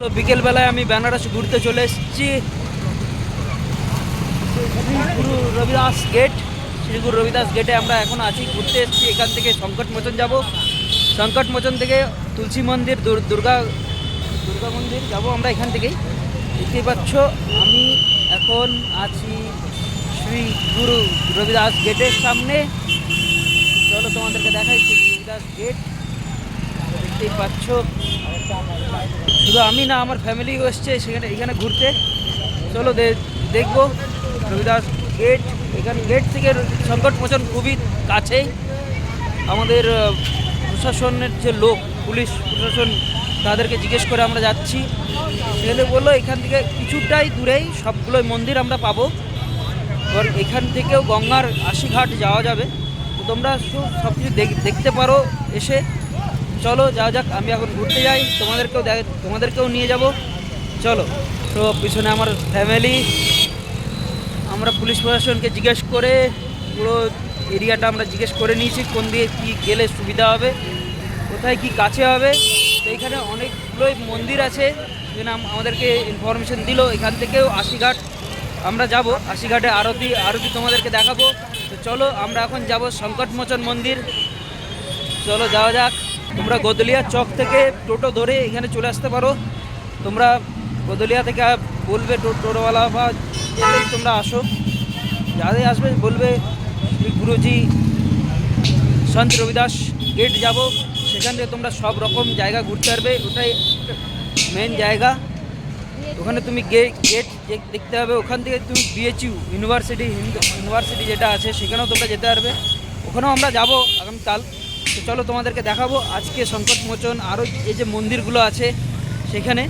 তো বিকেলবেলায় আমি বেনারস ঘুরতে চলে এসেছি গুরু রবিদাস গেট। শ্রী গুরু রবিদাস গেটে আমরা এখন আছি, ঘুরতে এসেছি। এখান থেকে সংকটমোচন যাব, সংকটমোচন থেকে তুলসী মন্দির, দুর্গা মন্দির যাব আমরা এখান থেকেই। দেখতেই পাচ্ছ আমি এখন আছি শ্রী গুরু রবিদাস গেটের সামনে। চলো তোমাদেরকে দেখাই শ্রী রবিদাস গেট। দেখতেই পাচ্ছ শুধু আমি না, আমার ফ্যামিলিও এসছে এখানে ঘুরতে। চলো দেখবো রবিদাস গেট। এখানে গেট থেকে সংকটমোচন খুবই কাছেই। আমাদের প্রশাসনের যে লোক, পুলিশ প্রশাসন, তাদেরকে জিজ্ঞেস করে আমরা যাচ্ছি। সেখানে বললো এখান থেকে কিছুটাই দূরেই সবগুলোই মন্দির আমরা পাবো। এবার এখান থেকেও গঙ্গার আশিঘাট যাওয়া যাবে। তো তোমরা সব কিছু দেখতে পারো এসে। চলো যাওয়া যাক, আমি এখন ঘুরতে যাই, তোমাদেরকেও নিয়ে যাব। চলো। তো পিছনে আমার ফ্যামিলি, আমরা পুলিশ প্রশাসনকে জিজ্ঞেস করে পুরো এরিয়াটা আমরা জিজ্ঞেস করে নিয়েছি, কোন দিয়ে কী গেলে সুবিধা হবে, কোথায় কি কাছে হবে। তো এখানে অনেকগুলোই মন্দির আছে, যেখানে আমাদেরকে ইনফরমেশন দিল। এখান থেকেও আশিঘাট আমরা যাব, আশিঘাটে আরতি তোমাদেরকে দেখাবো। তো চলো আমরা এখন যাব সংকটমোচন মন্দির। চলো যাওয়া যাক। তোমরা গদলিয়া চক থেকে টোটো ধরে এখানে চলে আসতে পারো। তোমরা গদলিয়া থেকে বলবে টোটোওয়ালা বা যেতেই তোমরা আসো, যাদের আসবে বলবে শ্রী গুরুজি সন্ত রবিদাস গেট যাব। সেখান থেকে তোমরা সব রকম জায়গা ঘুরতে পারবে। ওটাই মেন জায়গা। ওখানে তুমি গেট দেখতে হবে। ওখান থেকে তুমি বিএচইউ ইউনিভার্সিটি যেটা আছে সেখানেও তোমরা যেতে পারবে। ওখানেও আমরা যাব আগামীকাল। তো চলো তোমাদেরকে দেখাবো আজকে সংকটমোচন আরও এই যে মন্দিরগুলো আছে সেখানে।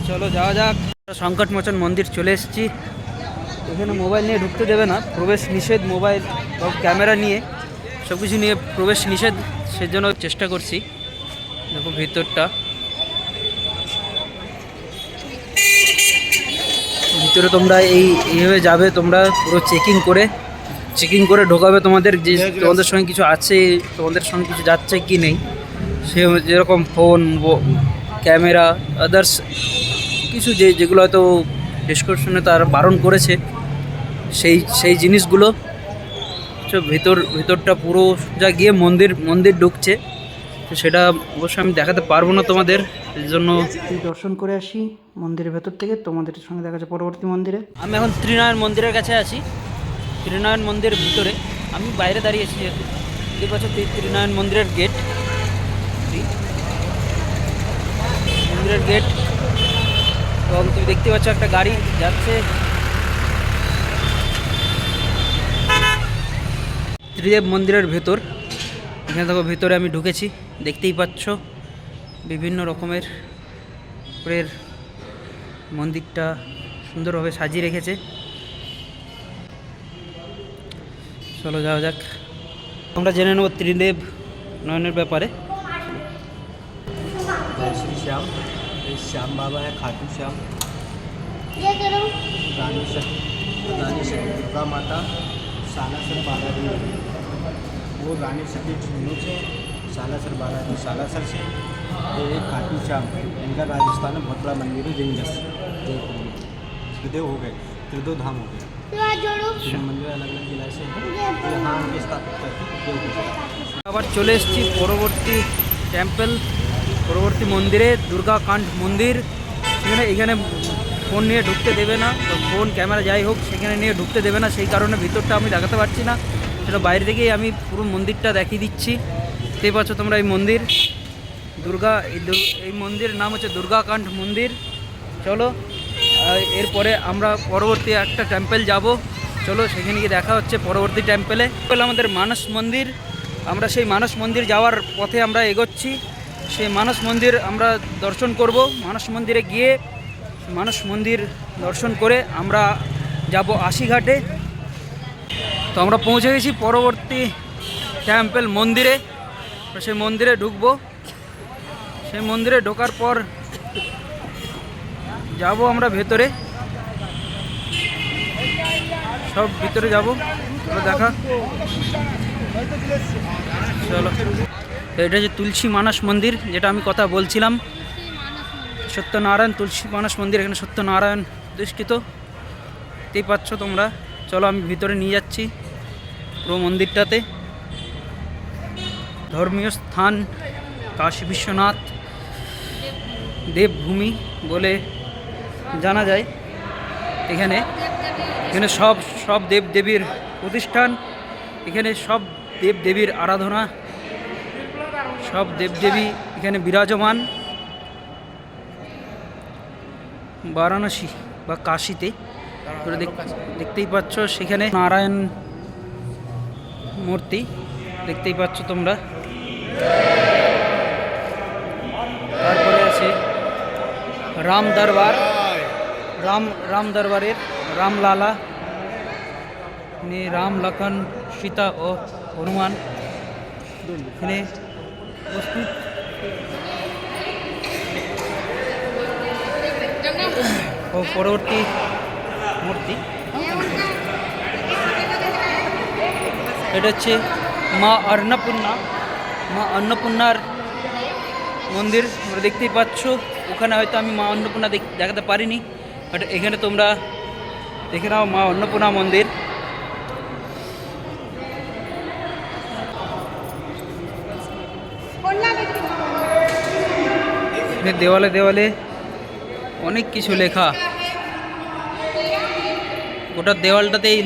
চলো যাওয়া যাক। সংকটমোচন মন্দির চলে এসেছি। এখানে মোবাইল নিয়ে ঢুকতে দেবে না, প্রবেশ নিষেধ। মোবাইল বা ক্যামেরা নিয়ে সব কিছু নিয়ে প্রবেশ নিষেধ, সেজন্য চেষ্টা করছি। দেখো ভিতরটা, ভিতরে তোমরা এইভাবে যাবে। তোমরা পুরো চেকিং করে ঢোকাবে। তোমাদের সঙ্গে কিছু আছে, তোমাদের সঙ্গে কিছু যাচ্ছে কি নেই, সে যেরকম ফোন, ক্যামেরা, আদার্স কিছু যেগুলো হয়তো ডিসক্রিপশনে তার বারণ করেছে, সেই জিনিসগুলো। ভিতরটা পুরো যা গিয়ে মন্দির ঢুকছে, তো সেটা অবশ্যই আমি দেখাতে পারবো না তোমাদের, এর জন্য দর্শন করে আসি মন্দিরের ভেতর থেকে। তোমাদের সঙ্গে দেখা যাচ্ছে পরবর্তী মন্দিরে। আমি এখন ত্রিনয়ন মন্দিরের কাছে আছি। ত্রিনয়ন মন্দিরের ভিতরে আমি বাইরে দাঁড়িয়েছি, যেহেতু দেখতে পাচ্ছ ত্রিনয়ন মন্দিরের গেট। এবং তুমি দেখতে পাচ্ছ একটা গাড়ি যাচ্ছে। ত্রিদেব মন্দিরের ভেতর, এখানে দেখো ভেতরে আমি ঢুকেছি। দেখতেই পাচ্ছ বিভিন্ন রকমের উপরের মন্দিরটা সুন্দরভাবে সাজিয়ে রেখেছে। চলো যাওয়া যাক, আমরা জেনে নেব ত্রিদেব নয়নের ব্যাপারে। श्री श्याम, श्याम बाबा है, खाटू श्याम, रानी शक्ति दुर्गा माता, सालासर बालाजी, वो रानी शक्ति झुन्नू से, सालासर बालाजी सालासर से, ये एक खाटू श्याम। इनका राजस्थान में बहुत बड़ा मंदिर है। जिंगस त्रिदेव हो गए, त्रिदो धाम हो गए। मंदिर अलग अलग जिला से है, यहाँ उनके स्थापित करके আবার চলে এসেছি পরবর্তী পরবর্তী মন্দিরে, দুর্গাকাণ্ড মন্দির। এখানে ফোন নিয়ে ঢুকতে দেবে না, তো ফোন ক্যামেরা যাই হোক সেখানে নিয়ে ঢুকতে দেবে না। সেই কারণে ভিতরটা আমি দেখাতে পারছি না, সেটা বাইরে থেকেই আমি পুরো মন্দিরটা দেখিয়ে দিচ্ছি। দেখতে পাচ্ছ তোমরা এই মন্দির এই মন্দিরের নাম হচ্ছে দুর্গাকাণ্ড মন্দির। চলো এরপরে আমরা পরবর্তী একটা টেম্পল যাব। চলো সেখানে গিয়ে দেখা হচ্ছে পরবর্তী টেম্পলে। আমাদের মানস মন্দির। আমরা সেই মানস মন্দির যাওয়ার পথে আমরা এগোচ্ছি। সেই মানস মন্দির আমরা দর্শন করব। মানস মন্দিরে গিয়ে মানস মন্দির দর্শন করে আমরা যাব আশিঘাটে। তো আমরা পৌঁছে গেছি পরবর্তী টেম্পল মন্দিরে। সেই মন্দিরে ঢুকবো। সেই মন্দিরে ঢোকার পর যাব আমরা ভেতরে, সব ভিতরে যাব দেখা। চলো, এটা যে তুলসী মানস মন্দির, যেটা আমি কথা বলছিলাম, সত্যনারায়ণ তুলসী মানস মন্দির, এখানে সত্যনারায়ণ প্রতিষ্ঠিত, দেখতেই পাচ্ছ তোমরা। চলো আমি ভিতরে নিয়ে যাচ্ছি পুরো মন্দিরটাতে। ধর্মীয় স্থান কাশী বিশ্বনাথ দেবভূমি বলে জানা যায়। এখানে এখানে সব দেবদেবীর প্রতিষ্ঠান, এখানে সব দেবদেবীর আরাধনা, সব দেবদেবী এখানে বিরাজমান। বারাণসী বা কাশীতে তোমরা দেখতেই পাচ্ছ, সেখানে নারায়ণ মূর্তি দেখতেই পাচ্ছ তোমরা। তারপরে আছে রাম দরবার, রাম দরবারের রামলালা, রাম লক্ষণ সীতা ও হনুমান এখানে উপস্থিত। ও পরবর্তী মূর্তি এটা হচ্ছে মা অন্নপূর্ণার মন্দির। তোমরা দেখতেই পাচ্ছ, ওখানে হয়তো আমি মা অন্নপূর্ণা দেখাতে পারিনি, বাট এখানে তোমরা দেখে নাও মা অন্নপূর্ণা মন্দির। দেওয়ালে দেওয়ালে অনেক কিছু লেখা, গোটা দেওয়ালটাতেই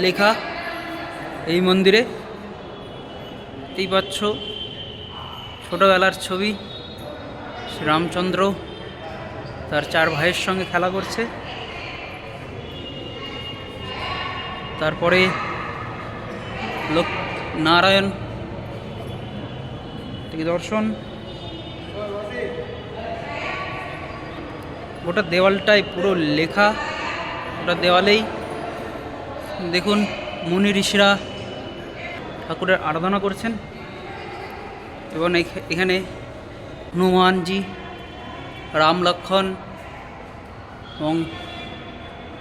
লেখা এই মন্দিরে। দেখতেই পাচ্ছ ছোটোবেলার ছবি, রামচন্দ্র তার 4 ভাইয়ের সঙ্গে খেলা করছে। তারপরে নারায়ণ থেকে দর্শন। গোটা দেওয়ালটাই পুরো লেখা, গোটা দেওয়ালেই দেখুন মুনি ঋষিরা ঠাকুরের আরাধনা করছেন। এবং এখানে হনুমানজি, রাম লক্ষণ এবং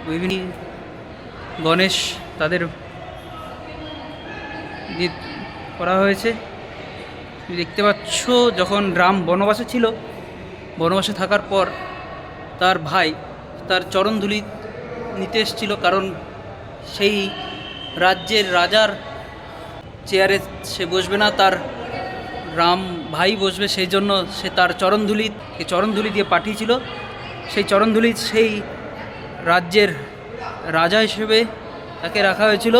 বিভিন্ন গণেশ তাদের করা হয়েছে। দেখতে পাচ্ছ যখন রাম বনবাসে ছিল, বনবাসে থাকার পর তার ভাই তার চরণধুলি নিতে এসেছিল, কারণ সেই রাজ্যের রাজার চেয়ারে সে বসবে না, তার রাম ভাই বসবে, সেই জন্য সে তার চরণধুলি দিয়ে পাঠিয়েছিল। সেই চরণধুলি সেই রাজ্যের রাজা হিসেবে তাকে রাখা হয়েছিল।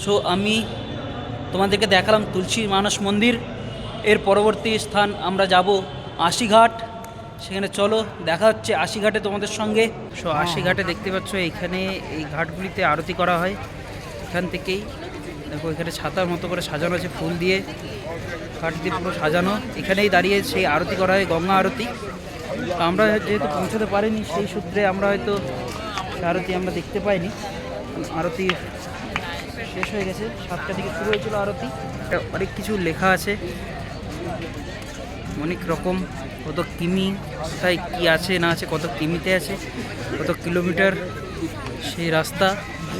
সো আমি তোমাদেরকে দেখালাম তুলসী মানস মন্দির। এর পরবর্তী স্থান আমরা যাব আশিঘাট, সেখানে চলো দেখা হচ্ছে আশিঘাটে তোমাদের সঙ্গে। সো আশিঘাটে দেখতে পাচ্ছ এখানে এই ঘাটগুলিতে আরতি করা হয়। এখান থেকেই দেখো এখানে ছাতার মতো করে সাজানো আছে ফুল দিয়ে, ঘাট দিয়ে পুরো সাজানো। এখানেই দাঁড়িয়ে সেই আরতি করা হয়, গঙ্গা আরতি। তো আমরা যেহেতু পৌঁছতে পারিনি, সেই সূত্রে আমরা হয়তো আরতি আমরা দেখতে পাইনি। আরতি শেষ হয়ে গেছে, 7টার দিকে শুরু হয়েছিল আরতি। অনেক কিছু লেখা আছে, অনেক রকম, কত কিমি কোথায় কী আছে না আছে, কত কিমিতে আছে, কত কিলোমিটার সেই রাস্তা,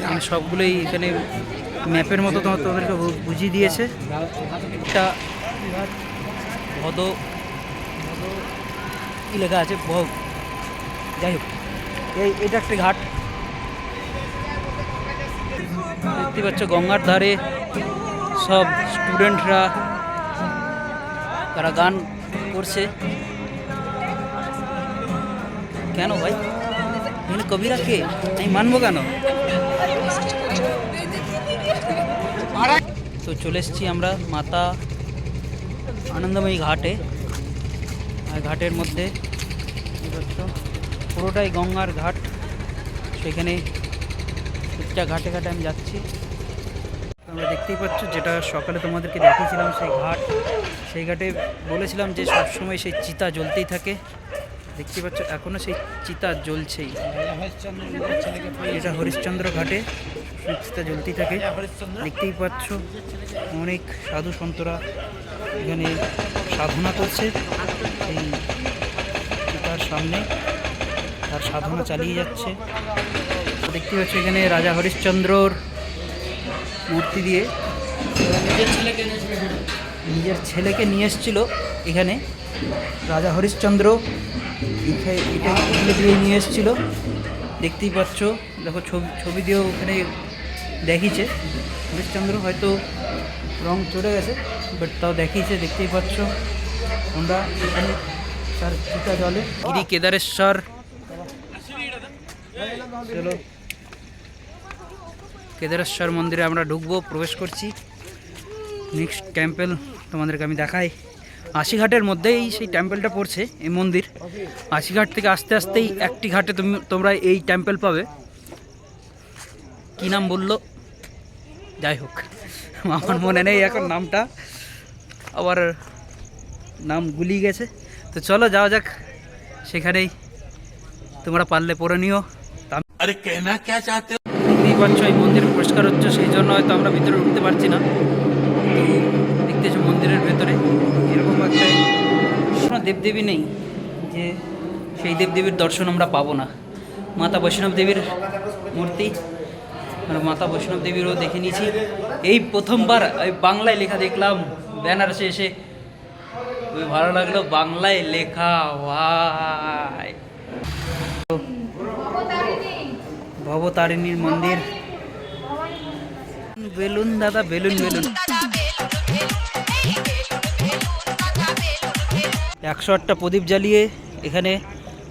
মানে সবগুলোই এখানে ম্যাপের মতো তোমাদেরকে বুঝিয়ে দিয়েছে। একটা কী লেখা আছে যাই হোক, এইটা একটা ঘাট। দেখতে পাচ্ছ গঙ্গার ধারে সব স্টুডেন্টরা তারা গান করছে। কেন ভাই এখানে কবিরা কে, আমি মানবো কেন? তো চলে এসেছি আমরা মাতা আনন্দময়ী ঘাটে। আর ঘাটের মধ্যে পুরোটাই গঙ্গার ঘাট, সেখানে একটা ঘাটে ঘাটে আমি যাচ্ছি। তোমরা দেখতেই পাচ্ছ যেটা সকালে তোমাদেরকে দেখিয়েছিলাম সেই ঘাট, সেই ঘাটে বলেছিলাম যে সবসময় সেই চিতা জ্বলতেই থাকে। দেখতে পাচ্ছ এখনও সেই চিতা জ্বলছেই। এটা হরিশ্চন্দ্র ঘাটে চিতা জ্বলতেই থাকে। দেখতেই পাচ্ছ অনেক সাধু সন্তরা এখানে সাধনা করছে এই চিতার সামনে, তার সাধনা চালিয়ে যাচ্ছে। দেখতে পাচ্ছ এখানে রাজা হরিশ্চন্দ্রর মূর্তি দিয়ে নিজের ছেলেকে নিয়ে এসেছিল এখানে, রাজা হরিশ্চন্দ্র এটা এগুলো দিয়ে নিয়ে এসেছিলো। দেখতেই পাচ্ছ, দেখো ছবি দিয়েও ওখানে দেখিয়েছে হরিশ্চন্দ্র, হয়তো রং চলে গেছে বাট তাও দেখিয়েছে, দেখতেই পাচ্ছ আমরা এখানে তার চিতা জলে। গিরি কেদারেশ্বর, চলো কেদারেশ্বর মন্দিরে আমরা ঢুকবো, প্রবেশ করছি। নেক্সট টেম্পল তোমাদেরকে আমি দেখাই। আশিঘাটের মধ্যেই সেই টেম্পলটা পড়ছে এই মন্দির। আশিঘাট থেকে আস্তে আস্তেই একটি ঘাটে তোমরা এই টেম্পল পাবে। কী নাম বললো, যাই হোক আমার মনে নেই এখন নামটা, আবার নাম গুলিয়ে গেছে। তো চলো যাওয়া যাক সেখানেই, তোমরা পারলে পড়ে নিও। अरे कहना क्या चाहते हो? দেখতেই পাচ্ছ এই মন্দির পরিষ্কার হচ্ছে, সেই জন্য হয়তো আমরা ভিতরে উঠতে পারছি না। তো দেখতেছো মন্দিরের ভেতরে এরকম একটা কোনো দেবদেবী নেই যে সেই দেবদেবীর দর্শন আমরা পাবো না। মাতা বৈষ্ণব দেবীর মূর্তি, আর মাতা বৈষ্ণব দেবীরও দেখে নিয়েছি। এই প্রথমবার এই বাংলায় লেখা দেখলাম বেনারসে এসে, খুবই ভালো লাগলো, বাংলায় লেখা। ভাই ভবতারিণীর মন্দির। বেলুন দাদা, বেলুন বেলুন। 108টা প্রদীপ জ্বালিয়ে এখানে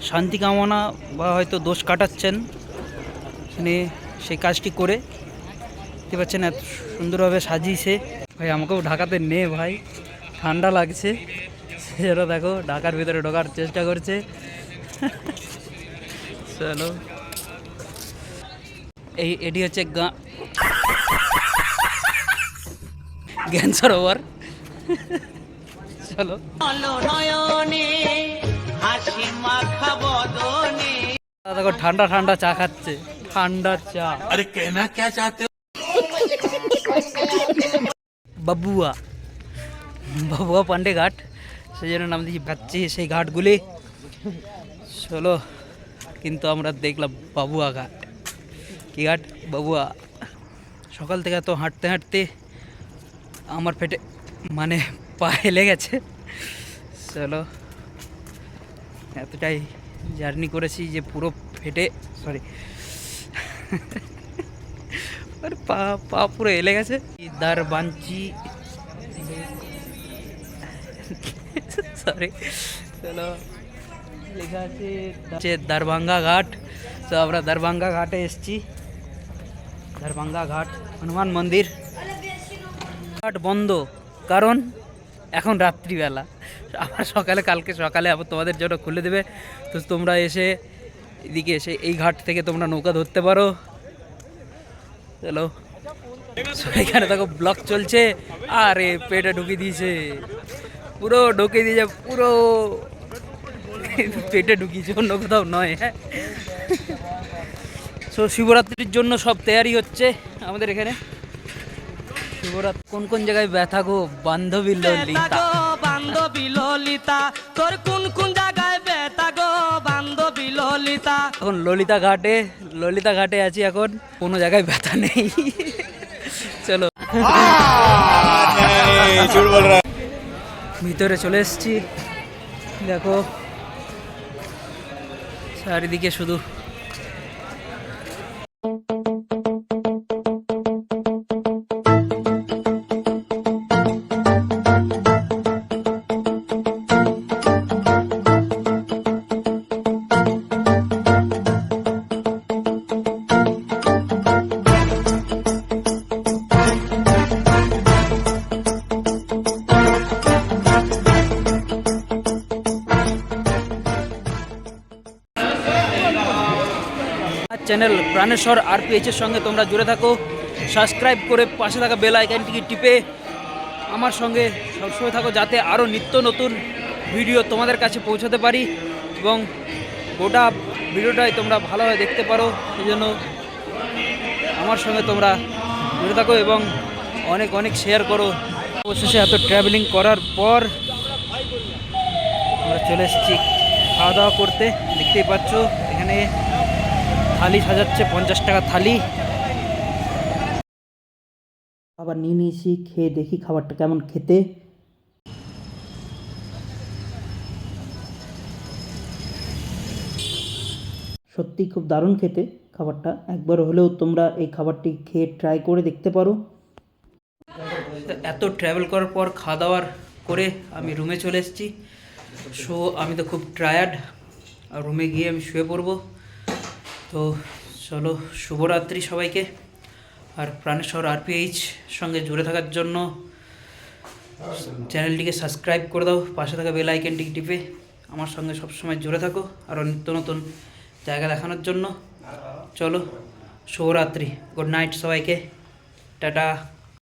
শান্তি কামনা বা হয়তো দোষ কাটাচ্ছেন, এখানে সেই কাজটি করে দেখতে পাচ্ছেন এত সুন্দরভাবে সাজিয়েছে। ভাই আমাকেও ঢাকাতে নে ভাই, ঠান্ডা লাগছে, সেটা দেখো ঢাকার ভিতরে ঢোকার চেষ্টা করছে। চলো, এটি হচ্ছে জ্ঞান সরোবর। চলো দেখো ঠান্ডা ঠান্ডা চা খাচ্ছে, ঠান্ডা চা। अरे कहना क्या चाहते हो? বাবুয়া বাবুয়া পান্ডে ঘাট, সেই জন্য নাম দিয়েছি ভাবছি সেই ঘাটগুলি। চলো, কিন্তু আমরা দেখলাম বাবুয়া ঘাট। কি ঘাট? বাবুয়া। সকাল থেকে তো হাঁটতে হাঁটতে আমার পেটে মানে পায়ে লেগেছে। চলো, এতটাই জার্নি করেছি যে পুরো ফেটে, সরি পা পা পুরো এলে গেছে। দারবাঞ্চি, সরি, চলো লেখা আছে দারভাঙ্গা ঘাট। তো আমরা দারভাঙ্গা ঘাটে এসেছি। দারভাঙ্গা ঘাট হনুমান মন্দির। ঘাট বন্ধ, কারণ এখন রাত্রিবেলা, আবার সকালে, কালকে সকালে আবার তোমাদের জন্য খুলে দেবে। তো তোমরা এসে এদিকে এসে এই ঘাট থেকে তোমরা নৌকা ধরতে পারো। চলো, এখানে দেখো ব্লক চলছে, আরে পেটে ঢুকিয়ে দিয়েছে, পুরো ঢুকিয়ে দিয়েছে, পুরো পেটে ঢুকিয়েছে, অন্য কোথাও নয়। হ্যাঁ, সো শিবরাত্রির জন্য সব তৈরি হচ্ছে আমাদের এখানে। শিবরাত্রি কোন কোন জায়গায় ব্যথা গো বান্ধবী ললিতা, বান্ধবী ললিতা, তোর কোন কোন জায়গায় ব্যথা গো বান্ধবী ললিতা। এখন ললিতা ঘাটে আছি, এখন কোনো জায়গায় ব্যথা নেই। চলো ভিতরে চলে এসেছি, দেখো চারিদিকে শুধু চ্যানেল প্রাণেশ্বর আরপিএইচের সঙ্গে তোমরা জুড়ে থাকো। সাবস্ক্রাইব করে পাশে থাকা বেল আইকনটিকে টিপে আমার সঙ্গে সবসময় থাকো, যাতে আরও নিত্য নতুন ভিডিও তোমাদের কাছে পৌঁছাতে পারি এবং গোটা ভিডিওটাই তোমরা ভালোভাবে দেখতে পারো। সেই জন্য আমার সঙ্গে তোমরা জুড়ে থাকো এবং অনেক অনেক শেয়ার করো। অবশেষে এত ট্রাভেলিং করার পর আমরা চলে এসেছি খাওয়া দাওয়া করতে। দেখতেই পাচ্ছ এখানে থালি সাজাচ্ছে, 50 টাকা থালি। আবার নিয়ে নিয়েছি, খেয়ে দেখি খাবারটা কেমন খেতে। সত্যিই খুব দারুণ খেতে খাবারটা। একবার হলেও তোমরা এই খাবারটি খেয়ে ট্রাই করে দেখতে পারো। এত ট্রাভেল করার পর খাওয়া দাওয়ার করে আমি রুমে চলে এসেছি। সো আমি তো খুব টায়ার্ড, আর রুমে গিয়ে আমি শুয়ে পড়বো। তো চলো, শুভরাত্রি সবাইকে। আর প্রাণেশ্বর RPH সঙ্গে জুড়ে থাকার জন্য চ্যানেলটিকে সাবস্ক্রাইব করে দাও, পাশে থাকা বেল আইকনটি টিপে আমার সঙ্গে সবসময় জুড়ে থাকো আরও নিত্য নতুন জায়গা দেখানোর জন্য। চলো, শুভরাত্রি, গুড নাইট সবাইকে, টাটা।